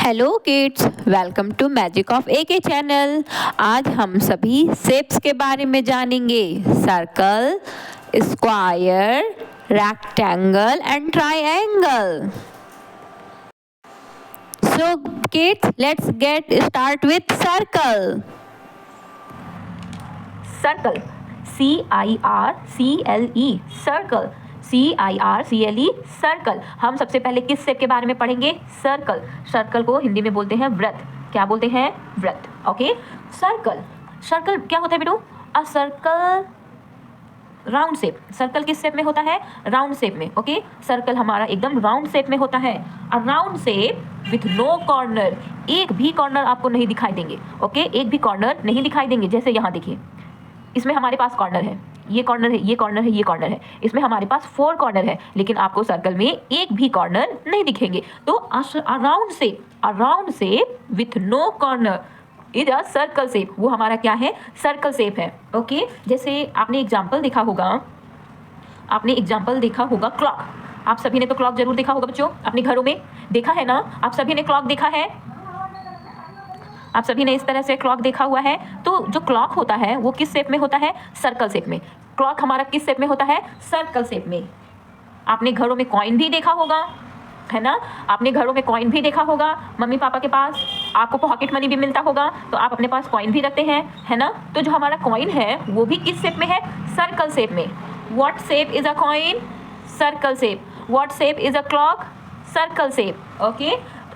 Hello kids, welcome to magic of AK channel. आज हम सभी शेप्स के बारे में जानेंगे। Circle, square, rectangle and triangle. So kids, let's get start with circle. Circle, CIRCLE, circle, CIRCLE, circle. हम सबसे पहले किस शेप के बारे में पढ़ेंगे? सर्कल। सर्कल को हिंदी में बोलते हैं व्रत। क्या बोलते हैं? व्रत। ओके। सर्कल, सर्कल क्या होता है बेटू? A circle round shape. Circle किस शेप में होता है? राउंड शेप में। ओके। सर्कल हमारा एकदम राउंड शेप में होता है। A round shape with no corner. एक भी कॉर्नर आपको नहीं दिखाई देंगे। ओके, एक भी कॉर्नर नहीं दिखाई देंगे। जैसे यहाँ देखिए, इसमें हमारे पास कॉर्नर है, ये कॉर्नर है, ये कॉर्नर है, ये कॉर्नर है। इसमें हमारे पास 4 कॉर्नर है, लेकिन आपको सर्कल में एक भी कॉर्नर नहीं दिखेंगे। तो round shape with no corner is a circle shape. वो हमारा क्या है? सर्कल शेप है। ओके। जैसे आपने एग्जाम्पल देखा होगा, क्लॉक। आप सभी ने तो क्लॉक जरूर देखा होगा बच्चों, अपने घरों में देखा है ना? आप सभी ने क्लॉक देखा है? आप सभी ने इस तरह से क्लॉक देखा हुआ है। तो जो क्लॉक होता है वो किस शेप में होता है? सर्कल शेप में। क्लॉक हमारा किस शेप में होता है? सर्कल शेप में। आपने घरों में कॉइन भी देखा होगा, है ना? आपने घरों में कॉइन भी देखा होगा। मम्मी पापा के पास आपको पॉकेट मनी भी मिलता होगा, तो आप अपने पास कॉइन भी रखते हैं, है ना? तो जो हमारा कॉइन है वो भी किस शेप में है? सर्कल शेप में। What shape is a coin? Circle shape. What shape is a clock? Circle shape. Okay.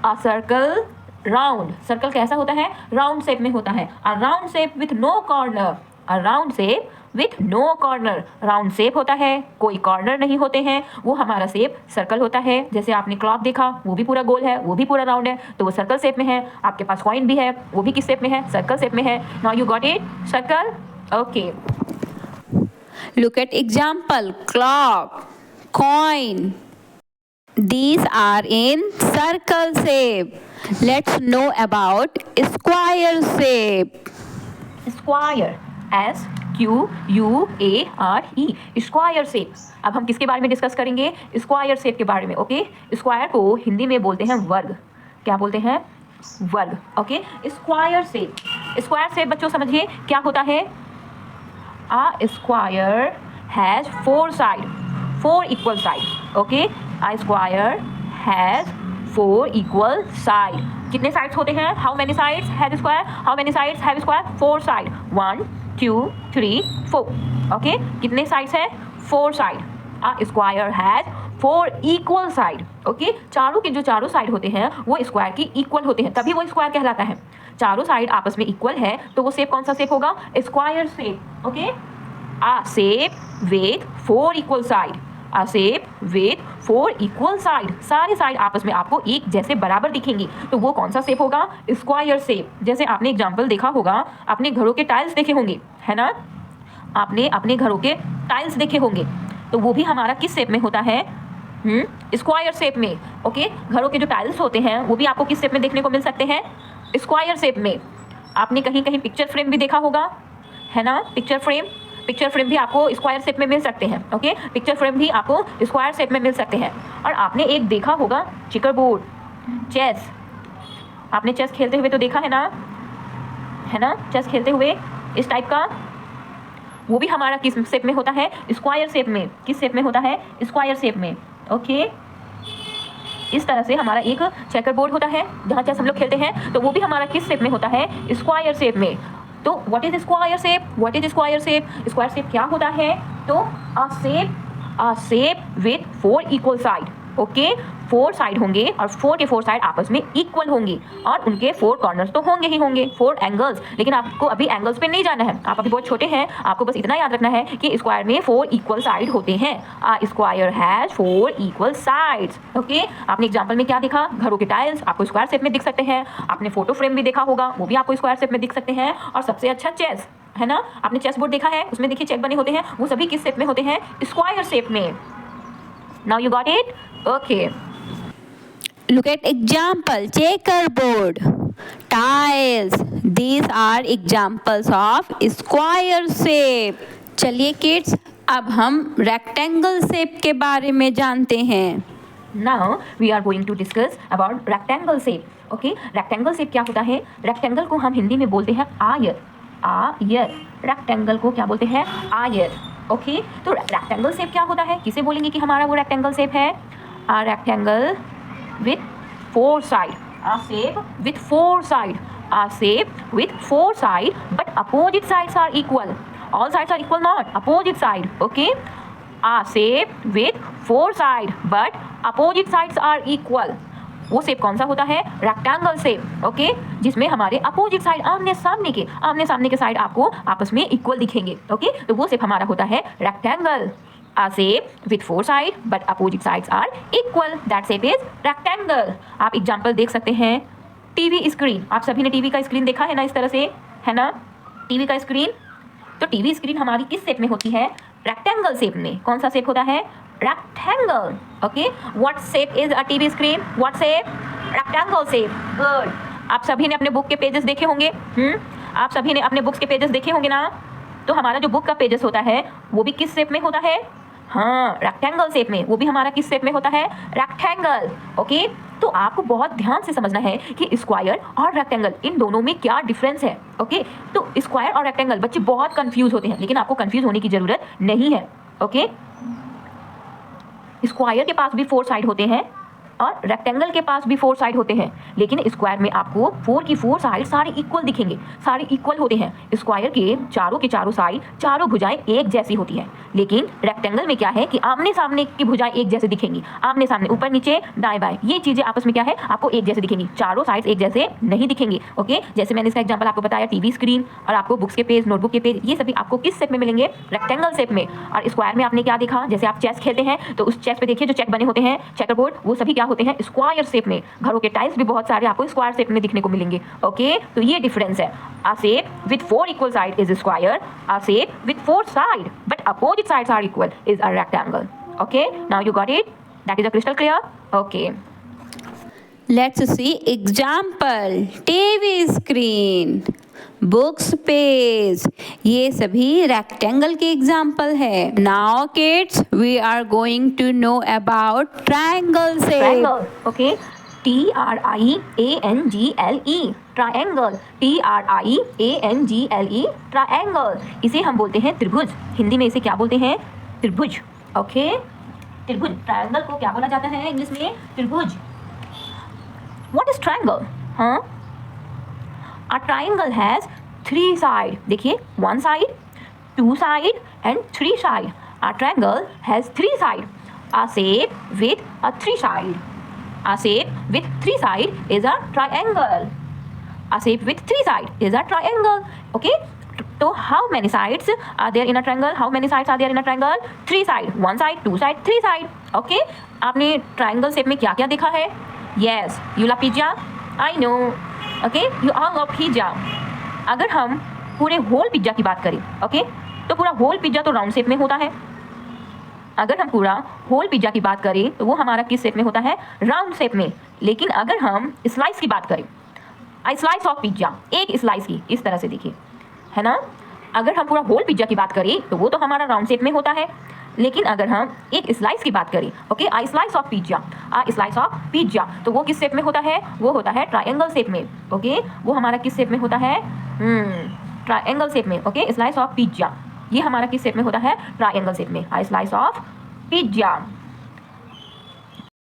A circle round. Circle कैसा होता है? राउंड शेप में होता है। A round shape with no corner. A round shape with no corner. Round shape होता है, कोई corner नहीं होते हैं, वो हमारा शेप सर्कल होता है। जैसे आपने क्लॉक देखा, वो भी पूरा गोल है, वो भी पूरा राउंड है, तो वो सर्कल शेप में है। आपके पास कॉइन भी है, वो भी किस शेप में है? सर्कल शेप में है। Now you got it? Circle. Okay. Look at example. Clock, coin, these are in circle shape. Let's know about square shape. Square, SQUARE, square shape. अब हम किसके बारे में डिस्कस करेंगे? स्क्वायर शेप के बारे में। ओके। स्क्वायर को हिंदी में बोलते हैं वर्ग। क्या बोलते हैं? वर्ग। Okay. Square shape. Square shape बच्चों समझिए क्या होता है? A square has 4 sides, 4 equal sides. Okay, a square has 4 equal sides. कितने sides होते हैं? How many sides has square? How many sides have square? 4 sides. 1, 2, 3, 4. Okay, कितने sides हैं? 4 sides. A square has 4 equal sides. Okay, चारों के जो चारों side होते हैं वो स्क्वायर की इक्वल होते हैं, तभी वो स्क्वायर कहलाता है। चारों साइड आपस में इक्वल है, तो वो शेप कौन सा शेप होगा? Square shape. Okay. A shape with 4 equal side. A shape with 4 equal side. सारे साइड आपस में आपको एक जैसे बराबर दिखेंगी, तो वो कौन सा शेप होगा? Square shape. जैसे आपने एग्जाम्पल देखा होगा, अपने घरों के टाइल्स देखे होंगे, है ना? आपने अपने घरों के टाइल्स देखे होंगे, तो वो भी हमारा किस शेप में होता है? स्क्वायर शेप में। ओके। घरों के जो टाइल्स होते हैं वो भी आपको किस शेप में देखने को मिल सकते हैं? स्क्वायर शेप में। आपने कहीं कहीं पिक्चर फ्रेम भी देखा होगा, है ना? पिक्चर फ्रेम भी आपको स्क्वायर शेप में मिल सकते हैं। ओके। पिक्चर फ्रेम भी आपको स्क्वायर शेप में मिल सकते हैं। और आपने एक देखा होगा चिकर बोर्ड, चेस। आपने चेस खेलते हुए तो देखा है ना? चेस खेलते हुए इस टाइप का, वो भी हमारा किस शेप में होता है? स्क्वायर शेप में। किस शेप में होता है? स्क्वायर शेप में। ओके। इस तरह से हमारा एक चेकर बोर्ड होता है जहाँ चेस हम लोग खेलते हैं, तो वो भी हमारा किस शेप में होता है? स्क्वायर शेप में। तो what is square shape? What is square shape? Square shape क्या होता है? तो अ shape with 4 equal side. Okay. 4 side होंगे और 4 के 4 साइड आपस में इक्वल होंगी, और उनके 4 कॉर्नर्स तो होंगे ही होंगे, 4 एंगल्स। लेकिन आपको अभी एंगल्स पे नहीं जाना है, आप अभी बहुत छोटे हैं, आपको बस इतना याद रखना है कि स्क्वायर में 4 इक्वल साइड होते हैं। Square has 4 equal sides. Okay. आपने एग्जाम्पल में क्या देखा? घरों के टाइल्स आपको स्क्वायर शेप में दिख सकते हैं। आपने फोटो फ्रेम भी देखा होगा, वो भी आपको स्क्वायर शेप में दिख सकते हैं। और सबसे अच्छा चेस, है ना? आपने चेस बोर्ड देखा है, उसमें देखिए चेक बने होते हैं, वो सभी किस शेप में होते हैं? स्क्वायर शेप में। Now you got it? Okay. Look at example. Checkerboard, tiles. These are examples of square shape. चलिए किड्स, अब हम रेक्टेंगल शेप के बारे में जानते हैं। Now we are going to discuss about rectangle shape. Okay, rectangle shape क्या होता है? रेक्टेंगल को हम हिंदी में बोलते हैं आयत, आयत। रेक्टेंगल को क्या बोलते हैं? आयत। ओके, तो रेक्टेंगल शेप क्या होता है? किसे बोलेंगे कि हमारा वो रेक्टेंगल शेप है? A rectangle with 4 side, a shape with 4 side, a shape with 4 side, but opposite sides are equal. All sides are equal, not opposite side. Okay, a shape with 4 side but opposite sides are equal. वो shape कौन सा होता है? Rectangle shape. Okay, जिसमें हमारे opposite side आमने सामने के साइड आपको आपस में इक्वल दिखेंगे। ओके, तो वो शेप हमारा होता है rectangle. A shape with 4 sides but opposite sides are equal. That shape is rectangle. आप एग्जाम्पल देख सकते हैं। टीवी स्क्रीन, आप सभी ने टीवी का स्क्रीन देखा है ना, इस तरह से, है ना? टीवी का स्क्रीन, तो टीवी स्क्रीन हमारी किस शेप में होती है? रेक्टेंगल शेप में। कौन सा शेप होता है? Rectangle. Okay, what shape is a TV screen? What shape? Rectangle shape. Good. आप सभी ने अपने बुक के पेजेस देखे होंगे। आप सभी ने अपने बुक्स के पेजेस देखे होंगे ना? तो हमारा जो बुक का पेजेस होता है वो भी किस शेप में होता है? हाँ, रेक्टेंगल शेप में। वो भी हमारा किस शेप में होता है? रेक्टेंगल। ओके, तो आपको बहुत ध्यान से समझना है कि स्क्वायर और रेक्टेंगल इन दोनों में क्या डिफरेंस है। ओके, तो स्क्वायर और रेक्टेंगल बच्चे बहुत कंफ्यूज होते हैं, लेकिन आपको कंफ्यूज होने की जरूरत नहीं है। ओके, स्क्वायर के पास भी 4 साइड होते हैं और रेक्टेंगल के पास भी 4 साइड होते हैं, लेकिन स्क्वायर में आपको 4 की 4 साइड सारे इक्वल दिखेंगे, सारे इक्वल होते हैं। स्क्वायर के चारों साइड, चारों भुजाएं एक जैसी होती हैं, लेकिन रेक्टेंगल में क्या है कि आमने सामने की भुजाएं एक जैसे दिखेंगी। आमने सामने, ऊपर नीचे, दाएं बाएं, ये चीजें आपस में क्या है? आपको एक जैसे दिखेंगी। चारों साइड्स एक जैसे नहीं दिखेंगे। ओके, जैसे मैंने इसका एग्जांपल आपको बताया, टीवी स्क्रीन और आपको बुक्स के पेज, नोटबुक के पेज, ये सभी आपको किस शेप में मिलेंगे? रेक्टेंगल शेप में। और स्क्वायर में आपने क्या देखा? जैसे आप चेस खेलते हैं तो उस चेस पे देखिए जो चेक बने होते हैं, चेकर बोर्ड, वो सभी क्या होते हैं? स्क्वायर शेप में। घरों के टाइल्स भी बहुत सारे आपको स्क्वायर शेप में दिखने को मिलेंगे। ओके, तो ये डिफरेंस है। A shape with 4 equal side is a square. A shape with 4 side but opposite sides are equal is a rectangle. Okay, now you got it? That is a crystal clear? Okay. Let's see example. TV screen, books page, ये सभी rectangle के example है। Now kids, we are going to know about triangle shape. Triangle. Okay. Triangle. Triangle. Triangle. Triangle. इसे हम बोलते हैं त्रिभुज। हिंदी में इसे क्या बोलते हैं? त्रिभुज। ओके, त्रिभुज। ट्रायंगल को क्या बोला जाता है इंग्लिश में? त्रिभुज। What is triangle? हाँ, A triangle has 3 sides. देखिए, 1 side, 2 side and 3 side. A triangle has 3 sides. A shape with a 3 side. A shape with 3 side is a triangle. A shape with 3 side is a triangle. Okay. So how many sides are there in a triangle? How many sides are there in a triangle? 3 side. 1 side, 2 side, 3 side. Okay. आपने triangle shape में क्या क्या देखा है? Yes, you love pizza? I know. Okay, you all love pizza. अगर हम पूरे whole pizza की बात करें, ओके, तो पूरा होल पिज्जा तो राउंड शेप में होता है। अगर हम पूरा होल पिज्जा की बात करें तो वो हमारा किस शेप में होता है? राउंड शेप में। लेकिन अगर हम स्लाइस की बात करें, आई स्लाइस ऑफ पिज्जा, एक स्लाइस की, इस तरह से देखिए, है ना? अगर हम पूरा होल पिज्जा की बात करें तो वो तो हमारा राउंड शेप में होता है। लेकिन अगर हम एक स्लाइस की बात करें, okay, a slice of pizza, a slice of pizza, तो वो किस शेप में होता है? वो होता है ट्रायंगल शेप में। ओके, वो हमारा किस शेप में होता है? ट्रायंगल शेप में। ओके, स्लाइस ऑफ पिज्जा, ये हमारा किस शेप में होता है? ट्रायंगल शेप में, आई स्लाइस ऑफ पिज्जा।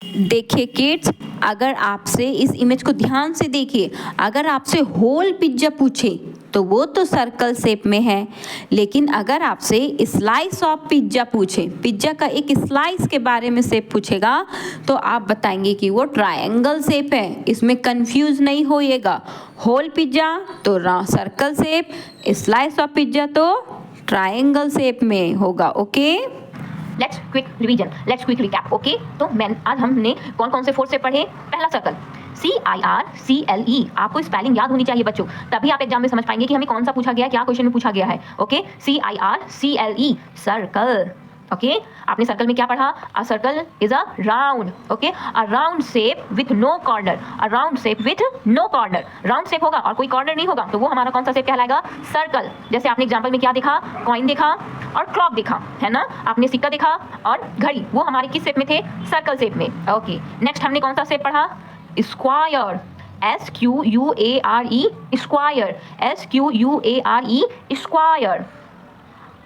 देखिए किड्स, अगर आपसे इस इमेज को ध्यान से देखिए, अगर आपसे होल पिज्जा पूछे तो वो तो सर्कल शेप में है, लेकिन अगर आपसे स्लाइस ऑफ पिज्जा पूछे, पिज्जा का एक स्लाइस के बारे में शेप पूछेगा, तो आप बताएंगे कि वो ट्रायंगल शेप है। इसमें कंफ्यूज नहीं होइएगा। होल पिज्जा तो circle shape, slice of pizza तो ट्रायंगल शेप में होगा। Okay, let's quick revision, let's quick recap. Okay, तो आज हमने कौन कौन से 4 से पढ़े? पहला सर्कल, CIRCLE, आपको स्पेलिंग याद होनी चाहिए बच्चों, तभी आप एग्जाम में समझ पाएंगे कि हमें कौन सा पूछा गया है, क्या क्वेश्चन में पूछा गया है। Okay, CIRCLE, circle. ओके, आपने सर्कल में क्या पढ़ा? A circle is a round. Okay, a round shape with no corner, a round shape with no corner. Round shape होगा और कोई कॉर्नर नहीं होगा, तो वो हमारा कौन सा शेप कहलाएगा? सर्कल। जैसे आपने एग्जाम्पल में क्या देखा? कॉइन देखा और क्लॉक देखा, है ना? आपने सिक्का देखा और घड़ी, वो हमारे किस शेप में थे? सर्कल शेप में। ओके, नेक्स्ट हमने कौन सा शेप पढ़ा? Square. SQUARE square, SQUARE square,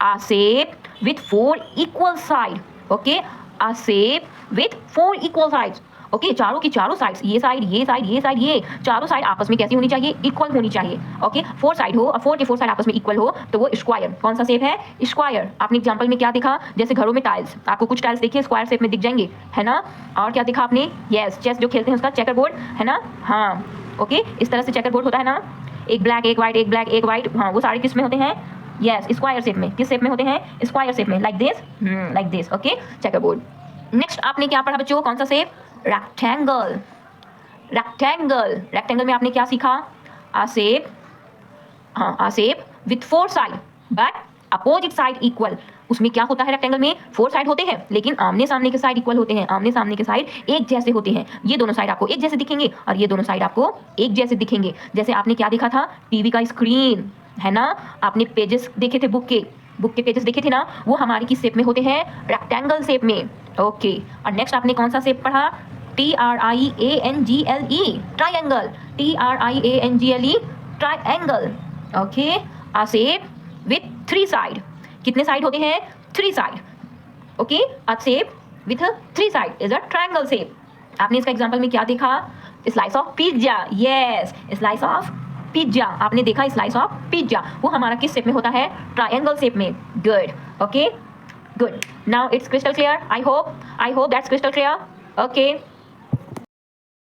a shape with 4 equal sides, okay, a shape with 4 equal sides, okay चारों की चारों साइड्स, ये साइड ये साइड ये साइड ये चारों साइड आपस में कैसी होनी चाहिए, इक्वल होनी चाहिए, ओके 4 साइड हो और 4 के 4 साइड आपस में इक्वल हो तो वो स्क्वायर, कौन सा शेप है, स्क्वायर। आपने एग्जांपल में क्या देखा, जैसे घरों में टाइल्स, आपको कुछ टाइल्स देखिए स्क्वायर शेप में दिख जाएंगे, है ना। और क्या देखा आपने, यस चेस जो खेलते हैं उसका चेकर बोर्ड, है ना, हाँ ओके इस तरह से चेकर बोर्ड होता है ना, एक ब्लैक एक वाइट एक ब्लैक एक वाइट, हाँ वो सारे किस में होते हैं, यस स्क्वायर शेप में, किस शेप में होते हैं, स्क्वायर शेप में, like this okay checker board. Next आपने क्या पढ़ा बच्चों, कौन सा शेप, रेक्टेंगल, रेक्टेंगल, रेक्टेंगल में आपने क्या सीखा, आ शेप, हाँ a shape with 4 side but opposite side equal. उसमें क्या होता है, रेक्टेंगल में 4 साइड होते हैं लेकिन आमने सामने के साइड इक्वल होते हैं, आमने सामने के साइड एक जैसे होते हैं, ये दोनों साइड आपको एक जैसे दिखेंगे और ये दोनों साइड आपको एक जैसे दिखेंगे। जैसे आपने क्या देखा था, टीवी का स्क्रीन, है ना, आपने पेजेस देखे थे बुक के पेजेस देखे थे ना, वो हमारी किस शेप में होते हैं, रेक्टेंगल शेप में, ओके। और नेक्स्ट आपने कौन सा शेप पढ़ा, TRIANGLE, triangle, TRIANGLE, triangle, okay. A shape with 3 side, कितने साइड होते हैं, 3 side, okay. A shape with 3 side is a triangle shape. आपने इसका एग्जांपल में क्या देखा, slice of pizza, yes slice of pizza, आपने देखा स्लाइस ऑफ पिज्जा, वो हमारा किस शेप में होता है, ट्राइंगल शेप में, good okay good. Now it's crystal clear, I hope that's crystal clear, okay.